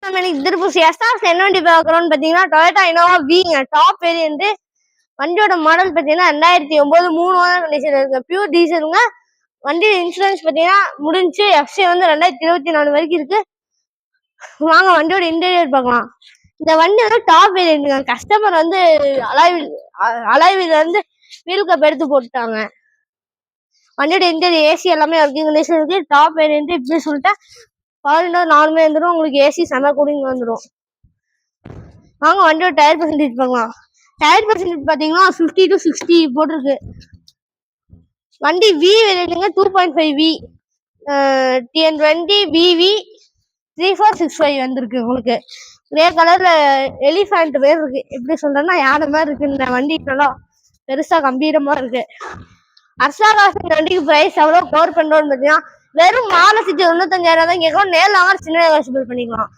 நம்ம இன்னைக்கு திருப்பூர் எஸ்ஆர்ஸ் என்ன வண்டி பார்க்குறோம்னு பார்த்தீங்கன்னா டொயோட்டா இனோவா விங்க டாப் வேரியன்ட். வண்டியோட மாடல் பார்த்தீங்கன்னா 2009 3 ஓனர் கண்டிஷன் இருக்கு. பியூர் டீசலுங்க. வண்டி இன்சூரன்ஸ் பார்த்தீங்கன்னா முடிஞ்சு எஃப்சி வந்து 2024 வரைக்கும் இருக்கு. வாங்க வண்டியோட இன்டீரியர் பார்க்கலாம். இந்த வண்டி வந்து டாப் வேரியன்ட்டுங்க. கஸ்டமர் வந்து அலைவில் வந்து வீல் கப் எடுத்து போட்டுட்டாங்க. வண்டியோட இன்டீரியர் ஏசி எல்லாமே ஒர்க்கிங் கண்டிஷன் இருக்கு. டாப் வேரியன்ட் இப்படி சொல்லிட்டேன். பவர் நார்மலே வந்துடும். உங்களுக்கு ஏசி செம கூலிங் வந்துடும். வாங்க வண்டியோட டயர் பர்சன்டேஜ் பார்க்கலாம். டயர் பர்சன்டேஜ் பார்த்தீங்கன்னா 50 to 60 போட்டிருக்கு. வண்டி வி வேரியன்ட்டுங்க. 2.5 வி TN20 BV 3465 வந்திருக்கு. உங்களுக்கு கிரே கலர்ல எலிஃபண்ட் பேர் இருக்கு. எப்படி சொல்றேன்னா யானை மாதிரி இருக்கு. இந்த வண்டி நல்லா பெருசா கம்பீரமா இருக்கு. அர்ஷா காசு இந்த வண்டிக்கு பிரைஸ் எவ்வளவு கவர் பண்றோம்னு பார்த்தீங்கன்னா வெறும் 4,95,000 தான் கேட்கலாம். நேரில் வாங்க சின்ன காசு பில் பண்ணிக்கலாம்.